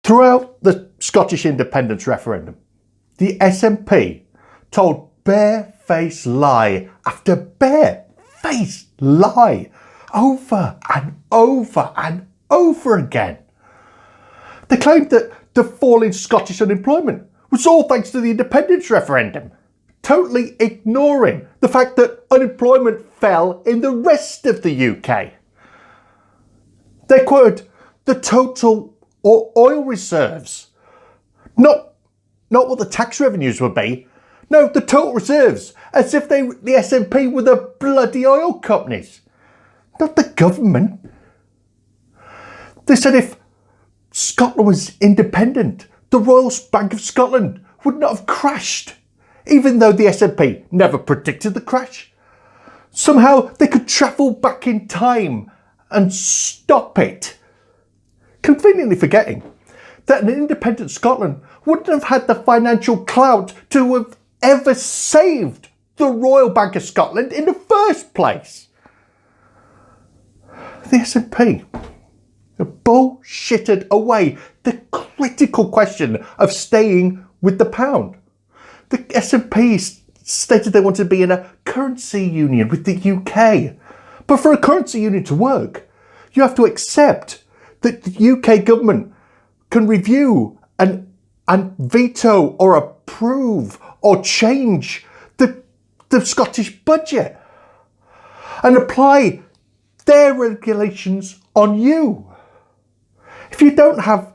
Throughout the Scottish independence referendum, the SNP told bare-faced lie after bare-faced lie over and over and over again. They claimed that the fall in Scottish unemployment was all thanks to the independence referendum, totally ignoring the fact that unemployment fell in the rest of the UK. They quoted the total oil reserves, not what the tax revenues would be. No, the total reserves, as if the SNP were the bloody oil companies, not the government. They said if Scotland was independent, the Royal Bank of Scotland would not have crashed, even though the SNP never predicted the crash. Somehow they could travel back in time and stop it, conveniently forgetting that an independent Scotland wouldn't have had the financial clout to have ever saved the Royal Bank of Scotland in the first place. The SNP bullshitted away the critical question of staying with the pound. The SNP stated they wanted to be in a currency union with the UK. But for a currency union to work, you have to accept that the UK government can review and veto or approve or change the Scottish budget and apply their regulations on you. If you don't have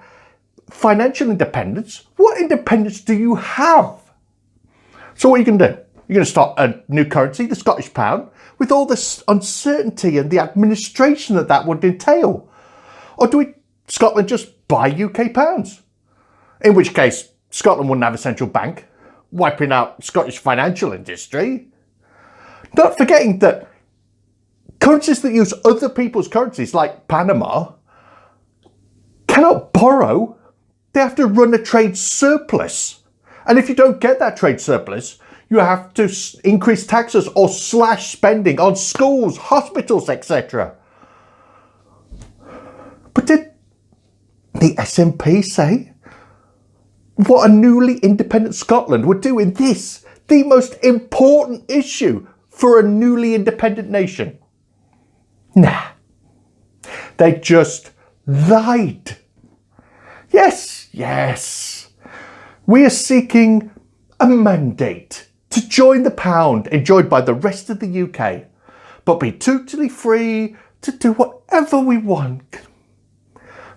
financial independence, what independence do you have? So what are you going to do? You're going to start a new currency, the Scottish pound, with all this uncertainty and the administration that would entail? Or do Scotland just buy UK pounds? In which case, Scotland wouldn't have a central bank, wiping out Scottish financial industry. Not forgetting that currencies that use other people's currencies, like Panama, cannot borrow. They have to run a trade surplus. And if you don't get that trade surplus, you have to increase taxes or slash spending on schools, hospitals, etc. But did the SNP say what a newly independent Scotland would do in this, the most important issue for a newly independent nation? Nah. They just lied. Yes. We are seeking a mandate to join the pound enjoyed by the rest of the UK, but be totally free to do whatever we want.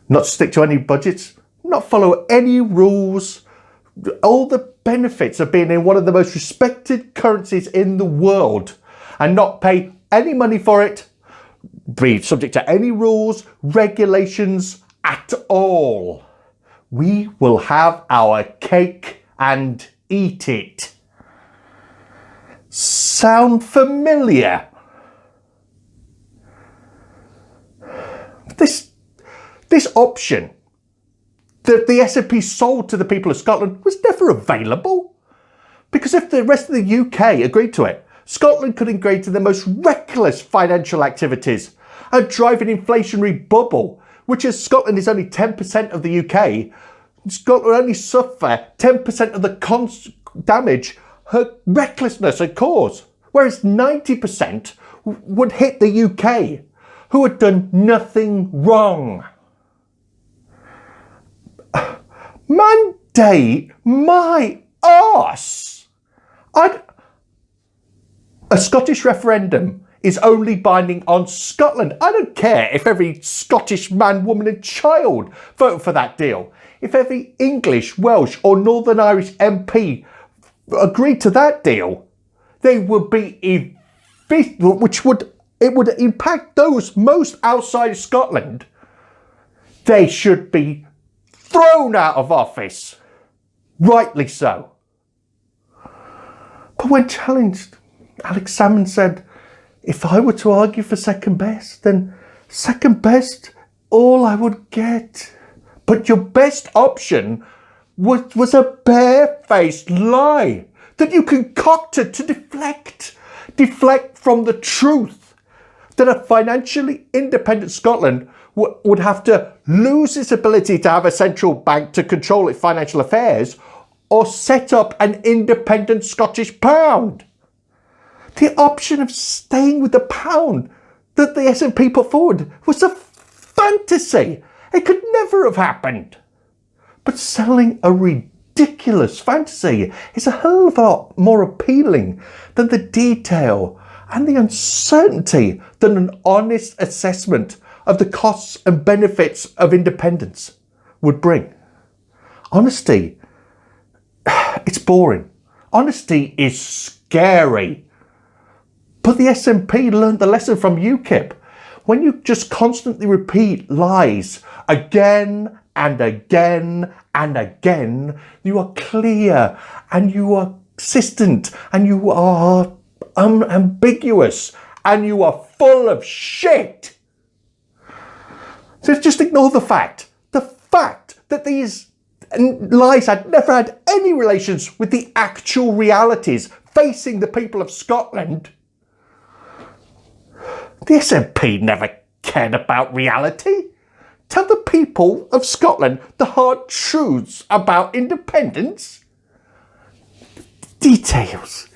Not stick to any budgets, not follow any rules. All the benefits of being in one of the most respected currencies in the world and not pay any money for it, be subject to any rules, regulations at all. We will have our cake and eat it. Sound familiar? This option that the SNP sold to the people of Scotland was never available. Because if the rest of the UK agreed to it, Scotland could engage in the most reckless financial activities and drive an inflationary bubble, which as Scotland is only 10% of the UK, Scotland would only suffer 10% of the damage her recklessness had caused, whereas 90% would hit the UK, who had done nothing wrong. Mandate my arse! A Scottish referendum is only binding on Scotland. I don't care if every Scottish man, woman and child vote for that deal. If every English, Welsh or Northern Irish MP agreed to that deal, they would be it would impact those most outside of Scotland. They should be thrown out of office. Rightly so. But when challenged, Alex Salmond said, if I were to argue for second best, then second best, all I would get. But your best option was a bare-faced lie that you concocted to deflect from the truth that a financially independent Scotland would have to lose its ability to have a central bank to control its financial affairs or set up an independent Scottish pound. The option of staying with the pound that the SNP put forward was a fantasy. It could never have happened. But selling a ridiculous fantasy is a hell of a lot more appealing than the detail and the uncertainty than an honest assessment of the costs and benefits of independence would bring. Honesty, it's boring. Honesty is scary. But the SNP learned the lesson from UKIP. When you just constantly repeat lies again and again and again, you are clear and you are consistent and you are unambiguous and you are full of shit. So just ignore the fact that these lies had never had any relations with the actual realities facing the people of Scotland. The SNP never cared about reality. Tell the people of Scotland the hard truths about independence. Details.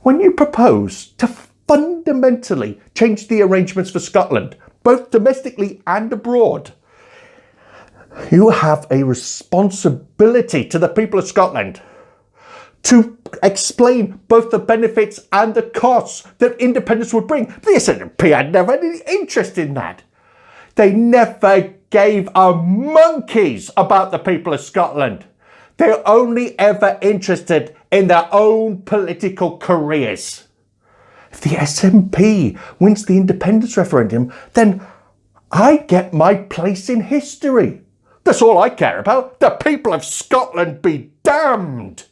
When you propose to fundamentally change the arrangements for Scotland, both domestically and abroad, you have a responsibility to the people of Scotland to explain both the benefits and the costs that independence would bring. The SNP had never had any interest in that. They never gave a monkey's about the people of Scotland. They're only ever interested in their own political careers. If the SNP wins the independence referendum, then I get my place in history. That's all I care about. The people of Scotland be damned.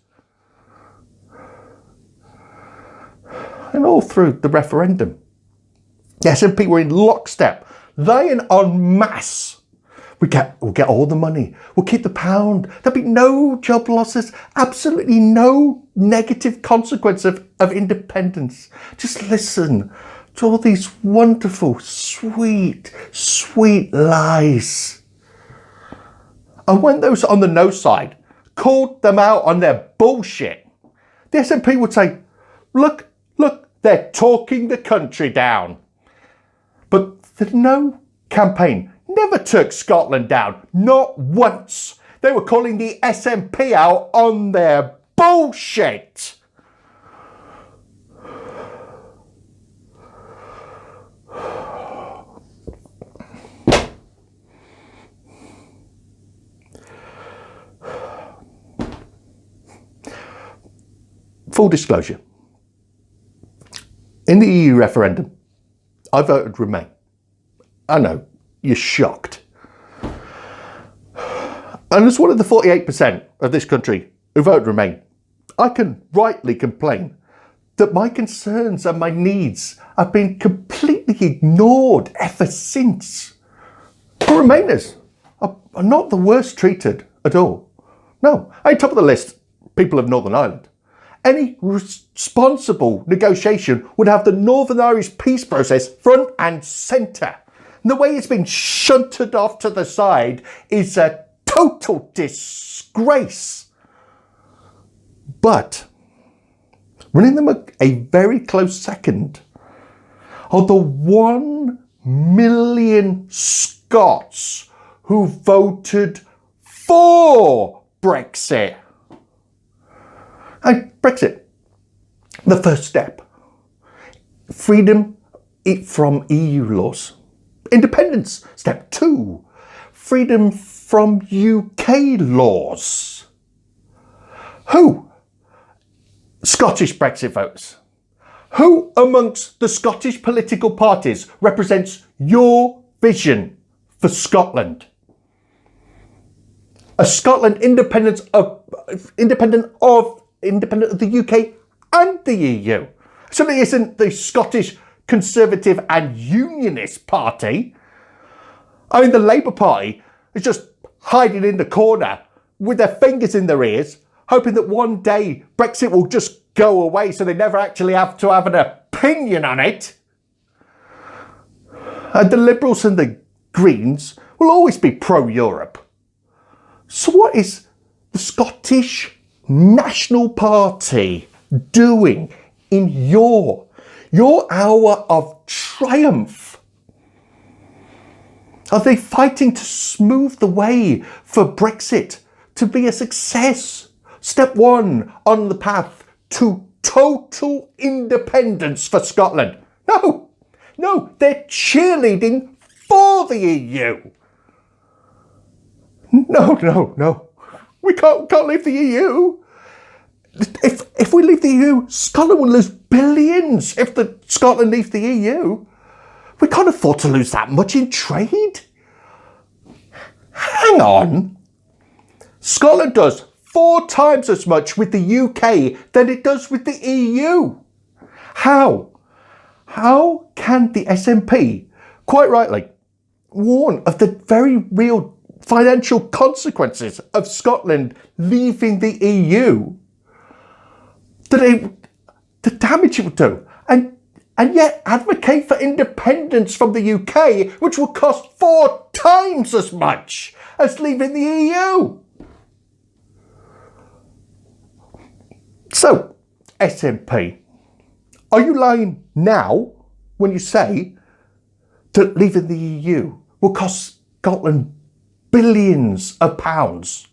And all through the referendum, the SNP were in lockstep. They en masse. We'll get all the money. We'll keep the pound. There'll be no job losses. Absolutely no negative consequence of independence. Just listen to all these wonderful, sweet lies. And when those on the no side called them out on their bullshit, the SNP would say, look, they're talking the country down. But the no campaign never took Scotland down, not once. They were calling the SNP out on their bullshit. Full disclosure. In the EU referendum, I voted Remain. I know, you're shocked. And as one of the 48% of this country who voted Remain, I can rightly complain that my concerns and my needs have been completely ignored ever since. But Remainers are not the worst treated at all. No, at the top of the list, people of Northern Ireland. Any responsible negotiation would have the Northern Irish peace process front and centre. And the way it's been shunted off to the side is a total disgrace. But running them a very close second are the 1 million Scots who voted for Brexit. And Brexit, the first step, freedom from EU laws. Independence, step 2, freedom from UK laws. Who? Scottish Brexit voters. Who amongst the Scottish political parties represents your vision for Scotland? A Scotland independent of the UK and the EU. It certainly isn't the Scottish Conservative and Unionist Party. I mean, the Labour Party is just hiding in the corner with their fingers in their ears, hoping that one day Brexit will just go away so they never actually have to have an opinion on it. And the Liberals and the Greens will always be pro-Europe. So what is the Scottish National Party doing in your hour of triumph? Are they fighting to smooth the way for Brexit to be a success? Step one on the path to total independence for Scotland. No, they're cheerleading for the EU. No. We can't leave the EU. If we leave the EU, Scotland will lose billions if Scotland leaves the EU. We can't afford to lose that much in trade. Hang on. Scotland does 4 times as much with the UK than it does with the EU. How can the SNP, quite rightly, warn of the very real financial consequences of Scotland leaving the EU? The damage it will do, and yet advocate for independence from the UK, which will cost 4 times as much as leaving the EU. So, SNP, are you lying now when you say that leaving the EU will cost Scotland billions of pounds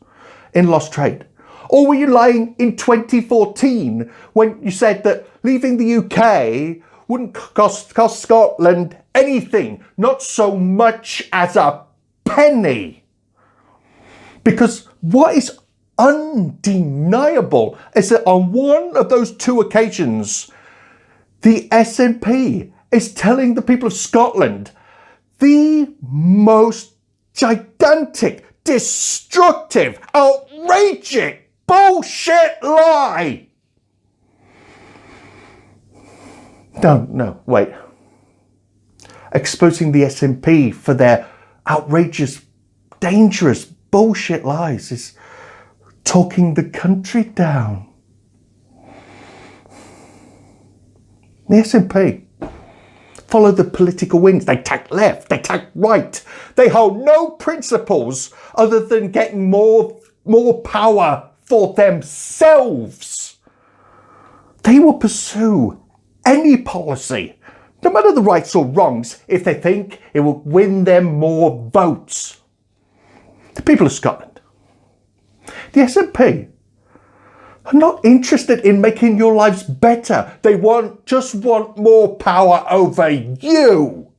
in lost trade? Or were you lying in 2014 when you said that leaving the UK wouldn't cost Scotland anything, not so much as a penny? Because what is undeniable is that on one of those 2 occasions, the SNP is telling the people of Scotland the most gigantic, destructive, outrageous bullshit lie. No, wait. Exposing the SNP for their outrageous, dangerous bullshit lies is talking the country down. The SNP follow the political winds. They tack left, they tack right. They hold no principles other than getting more power for themselves. They will pursue any policy, no matter the rights or wrongs, if they think it will win them more votes. The people of Scotland, the SNP, are not interested in making your lives better. They just want more power over you.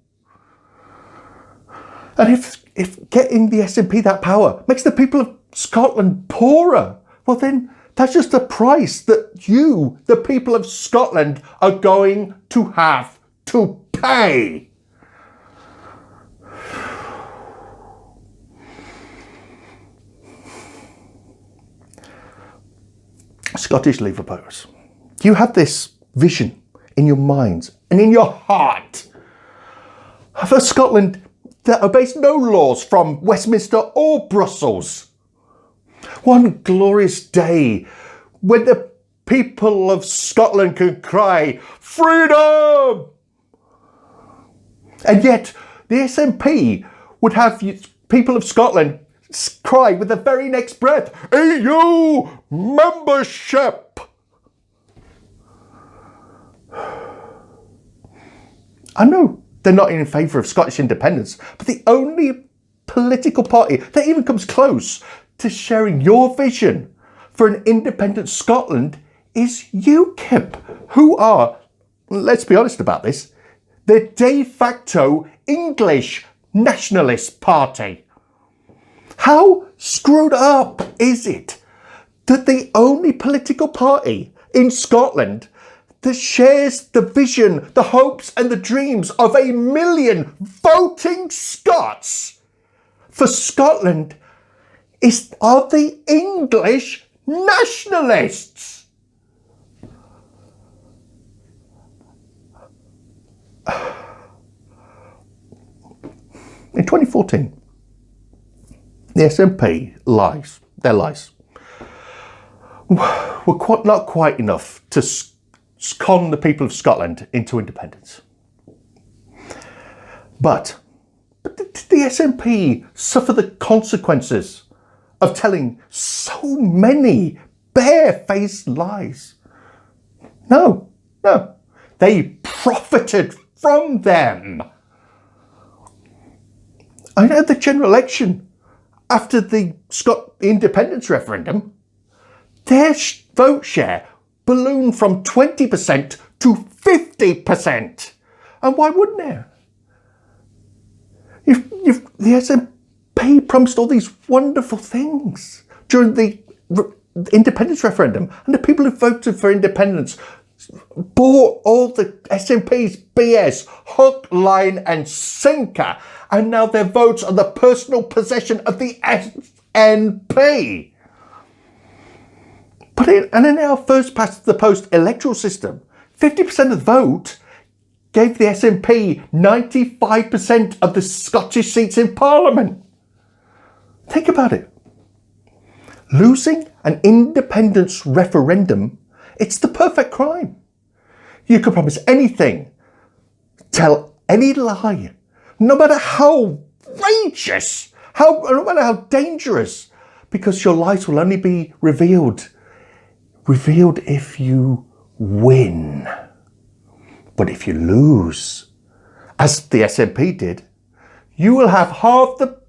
And if getting the SNP that power makes the people of Scotland poorer, well then that's just a price that you, the people of Scotland, are going to have to pay. Scottish Labour voters, you have this vision in your minds and in your heart of a Scotland that obeys no laws from Westminster or Brussels. One glorious day when the people of Scotland can cry, freedom! And yet the SNP would have people of Scotland cry with the very next breath, EU membership! I know they're not in favour of Scottish independence, but the only political party that even comes close to sharing your vision for an independent Scotland is UKIP, who are, let's be honest about this, the de facto English nationalist party. How screwed up is it that the only political party in Scotland that shares the vision, the hopes and the dreams of 1 million voting Scots for Scotland are the English nationalists? In 2014, the SNP lies, their lies, were not quite enough to con the people of Scotland into independence. But did the SNP suffer the consequences of telling so many barefaced lies? No. They profited from them. I know the general election after the Scott independence referendum, their vote share ballooned from 20% to 50%. And why wouldn't it? The SNP promised all these wonderful things during the independence referendum, and the people who voted for independence bought all the SNP's BS hook, line and sinker, and now their votes are the personal possession of the SNP. And in our first past the post electoral system, 50% of the vote gave the SNP 95% of the Scottish seats in Parliament. Think about it. Losing an independence referendum, it's the perfect crime. You can promise anything, tell any lie, no matter how outrageous, no matter how dangerous, because your lies will only be revealed if you win. But if you lose, as the SNP did, you will have half the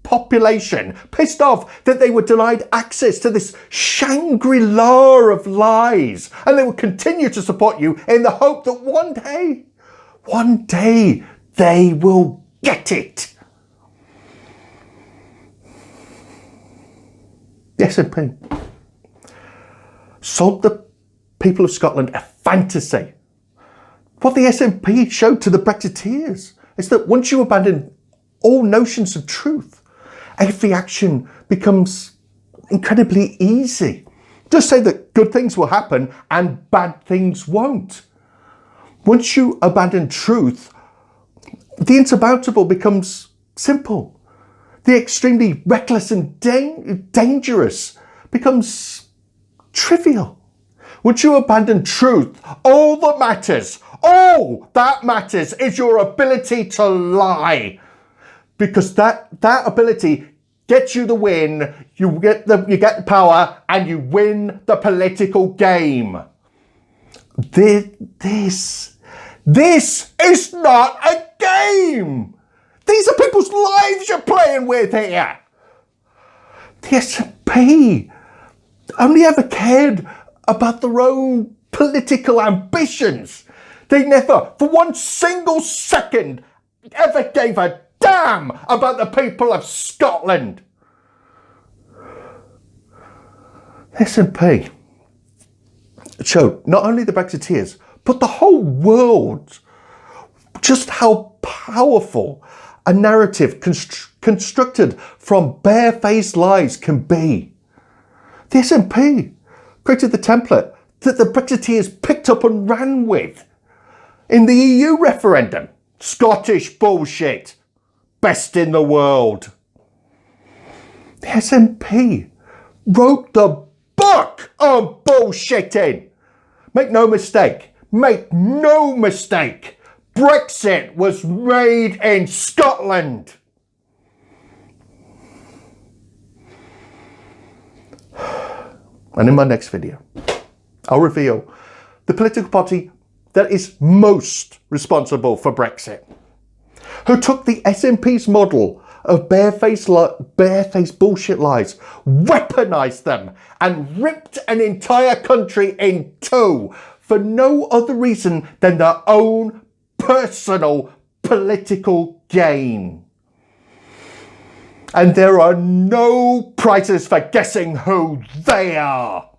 population pissed off that they were denied access to this Shangri-La of lies, and they will continue to support you in the hope that one day they will get it. The SNP sold the people of Scotland a fantasy. What the SNP showed to the Brexiteers is that once you abandon all notions of truth, every action becomes incredibly easy. Just say that good things will happen and bad things won't. Once you abandon truth, the insurmountable becomes simple. The extremely reckless and dangerous becomes trivial. Once you abandon truth, all that matters is your ability to lie. Because that ability gets you the win, you get the power, and you win the political game. This is not a game. These are people's lives you're playing with here. The SNP only ever cared about their own political ambitions. They never, for one single second, ever gave a damn about the people of Scotland. The SNP showed not only the Brexiteers, but the whole world just how powerful a narrative constructed from barefaced lies can be. The SNP created the template that the Brexiteers picked up and ran with in the EU referendum. Scottish bullshit. Best in the world. The SNP wrote the book on bullshitting. Make no mistake. Brexit was made in Scotland. And in my next video, I'll reveal the political party that is most responsible for Brexit, who took the SNP's model of barefaced bullshit lies, weaponised them, and ripped an entire country in two for no other reason than their own personal political gain. And there are no prizes for guessing who they are.